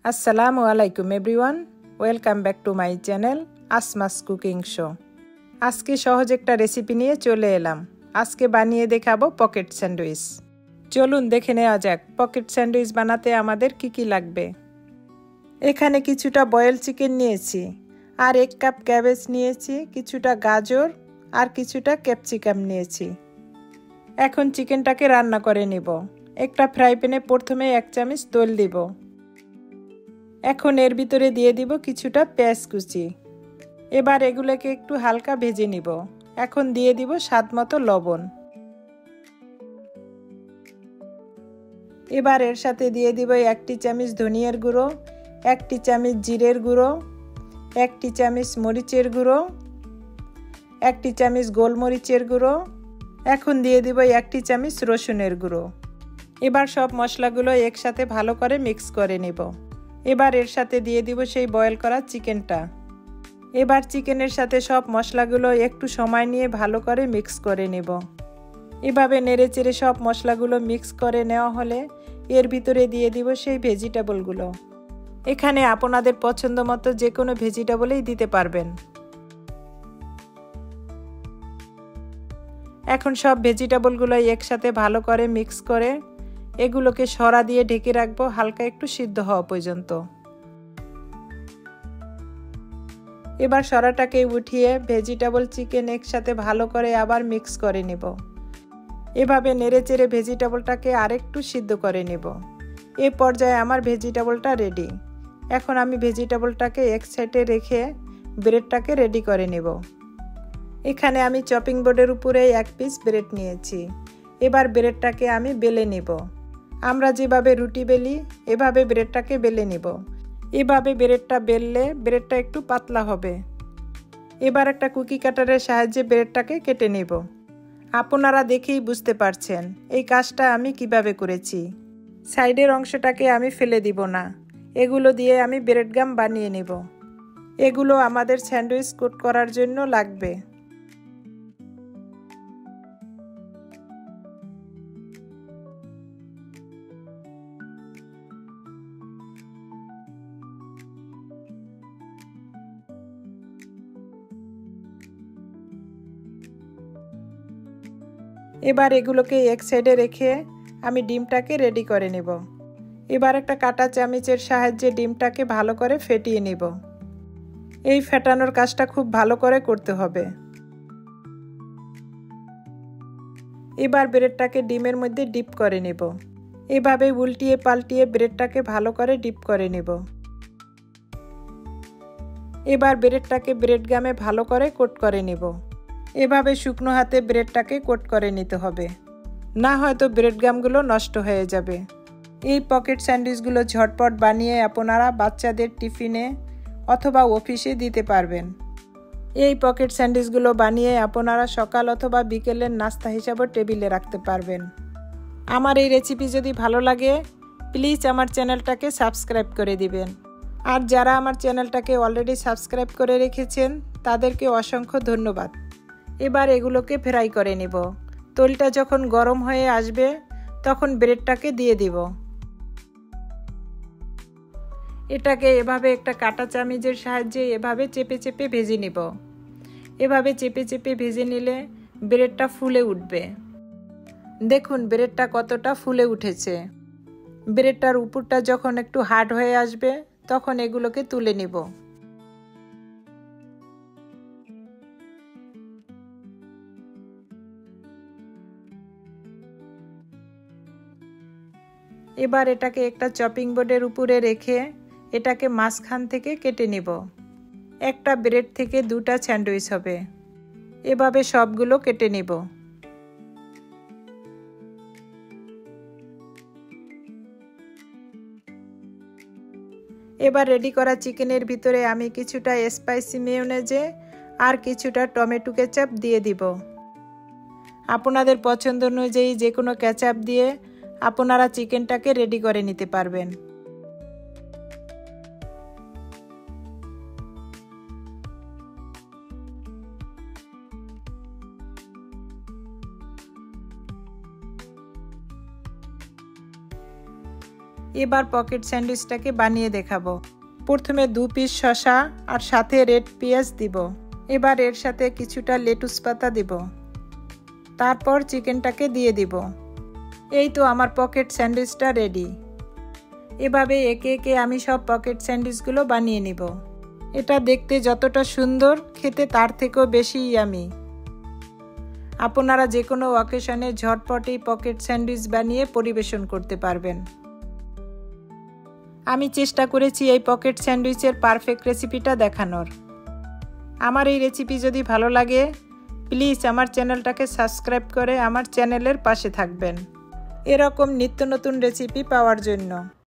আসসালামু আলাইকুম everyone, welcome back to my channel আসমাস cooking show. আজকে সহজ একটা রেসিপি নিয়ে চলে এলাম। আজকে বানিয়ে দেখাবো পকেট স্যান্ডউইচ। চলুন দেখে নেওয়া যাক পকেট স্যান্ডউইচ বানাতে আমাদের কি কি লাগবে। এখানে কিছুটা বয়েল চিকেন নিয়েছি, আর 1 কাপ ক্যাবেজ নিয়েছি, কিছুটা গাজর আর কিছুটা ক্যাপসিকাম নিয়েছি। এখন চিকেনটাকে রান্না করে নিব। একটা ফ্রাই প্যানে প্রথমে 1 চামচ তেল দিব। এখন এর ভিতরে দিয়ে দিব কিছুটা পেঁয়াজ কুচি। এবার এগুলোকে একটু হালকা ভেজে নিব। এখন দিয়ে দিব স্বাদমতো লবণ। এবার এর সাথে দিয়ে দিব 1 চামচ ধনিয়ার গুঁড়ো, 1 চামচ জিরের গুঁড়ো, 1 চামচ মরিচের গুঁড়ো, 1 চামচ গোলমরিচের গুঁড়ো। এখন দিয়ে দিব 1 চামচ রসুনের গুঁড়ো। এবার সব মশলাগুলো একসাথে ভালো করে মিক্স করে নেব। এবার এর সাথে দিয়ে দিব সেই বয়েল করা চিকেনটা। এবার চিকেনের সাথে সব মশলাগুলো একটু সময় নিয়ে ভালো করে মিক্স করে নেব। এভাবে নেড়েচেড়ে সব মশলাগুলো মিক্স করে নেওয়া হলে এর ভিতরে দিয়ে দিব সেই ভেজিটেবলগুলো। এখানে আপনাদের পছন্দ মতো যে কোনো ভেজিটেবলই দিতে পারবেন। এখন সব ভেজিটেবলগুলো একসাথে ভালো করে মিক্স করে এগুলোকে সরা দিয়ে ঢেকে রাখবো হালকা একটু সিদ্ধ হওয়া পর্যন্ত। এবার সরাটাকে উঠিয়ে ভেজিটেবল চিকেন একসাথে ভালো করে আবার মিক্স করে নেব। এভাবে নেড়েচেড়ে ভেজিটেবলটাকে আরেকটু সিদ্ধ করে নেব। এই পর্যায়ে আমার ভেজিটেবলটা রেডি। এখন আমি ভেজিটেবলটাকে এক সাইডে রেখে ব্রেডটাকে রেডি করে নেব। এখানে আমি চপিং বোর্ডের উপরে 1 পিস ব্রেড নিয়েছি। এবার ব্রেডটাকে আমি বেলে নেব। আমরা যেভাবে রুটি বেলি এভাবে ব্রেডটাকে বেলে নেব। এভাবে ব্রেডটা বেললে ব্রেডটা একটু পাতলা হবে। এবার একটা কুকি কাটারের সাহায্যে ব্রেডটাকে কেটে নেব। আপনারা দেখেই বুঝতে পারছেন এই কাজটা আমি কিভাবে করেছি। সাইডের অংশটাকে আমি ফেলে দিব না। এগুলো দিয়ে আমি ব্রেড গাম বানিয়ে নেব। এগুলো আমাদের স্যান্ডউইচ কোট করার জন্য লাগবে। এবার এগুলোকে এক সাইডে রেখে আমি ডিমটাকে রেডি করে নেব। এবার একটা কাঁটা চামচের সাহায্যে ডিমটাকে ভালো করে ফেটিয়ে নেব। এই ফেটানোর কাজটা খুব ভালো করে করতে হবে। এবার ব্রেডটাকে ডিমের মধ্যে ডিপ করে নেব। এভাবে উল্টিয়ে পাল্টিয়ে ব্রেডটাকে ভালো করে ডিপ করে নেব। এবার ব্রেডটাকে ব্রেড গামে ভালো করে কোট করে নেব। এভাবে শুকনো হাতে ব্রেডটাকে কোট করে নিতে হবে, না হয়তো ব্রেড গামগুলো নষ্ট হয়ে যাবে। এই পকেট স্যান্ডউইচগুলো ঝটপট বানিয়ে আপনারা বাচ্চাদের টিফিনে অথবা অফিসে দিতে পারবেন। এই পকেট স্যান্ডউইচগুলো বানিয়ে আপনারা সকাল অথবা বিকেলের নাস্তা হিসাবে টেবিলে রাখতে পারবেন। আমার এই রেসিপি যদি ভালো লাগে প্লিজ আমার চ্যানেলটাকে সাবস্ক্রাইব করে দিবেন। আর যারা আমার চ্যানেলটাকে অলরেডি সাবস্ক্রাইব করে রেখেছেন তাদেরকে অসংখ্য ধন্যবাদ। এবার এগুলোকে ফ্রাই করে নেব। তেলটা যখন গরম হয়ে আসবে তখন ব্রেডটাকে দিয়ে দিব। এটাকে এভাবে একটা কাঁটা চামচের সাহায্যে এভাবে চেপে চেপে ভেজে নেব। এভাবে চেপে চেপে ভেজে নিলে ব্রেডটা ফুলে উঠবে। দেখুন ব্রেডটা কতটা ফুলে উঠেছে। ব্রেডটার উপরটা যখন একটু হার্ড হয়ে আসবে তখন এগুলোকে তুলে নেব। এবার এটাকে একটা চপিং বোর্ডের উপরে রেখে এটাকে মাঝখান থেকে কেটে নেব। একটা ব্রেড থেকে 2টা স্যান্ডউইচ হবে। এভাবে সবগুলো কেটে নেব। এবার রেডি করা চিকেনের ভিতরে আমি কিছুটা স্পাইসি মেয়োনেজে আর কিছুটা টমেটো কেচাপ দিয়ে দিব। আপনাদের পছন্দ অনুযায়ী যে কোনো কেচাপ দিয়ে আপনারা চিকেনটাকে রেডি করে নিতে পারবেন। এবার পকেট স্যান্ডউইচটাকে বানিয়ে দেখাবো। প্রথমে 2 পিস শসা আর সাথে রেড পেঁয়াজ দিব। এবার এর সাথে কিছুটা লেটুস পাতা দিব। তারপর চিকেনটাকে দিয়ে দিব। এই তো আমার পকেট স্যান্ডউইচটা রেডি। এভাবে একে একে আমি সব পকেট স্যান্ডউইচগুলো বানিয়ে নিব। এটা দেখতে যতটা সুন্দর, খেতে তার থেকেও বেশি ইয়ামি। আপনারা যে কোনো অকেশনে ঝটপটেই পকেট স্যান্ডউইচ বানিয়ে পরিবেশন করতে পারবেন। আমি চেষ্টা করেছি এই পকেট স্যান্ডউইচের পারফেক্ট রেসিপিটা দেখানোর। আমার এই রেসিপি যদি ভালো লাগে, প্লিজ আমার চ্যানেলটাকে সাবস্ক্রাইব করে আমার চ্যানেলের পাশে থাকবেন এরকম নিত্য নতুন রেসিপি পাওয়ার জন্য।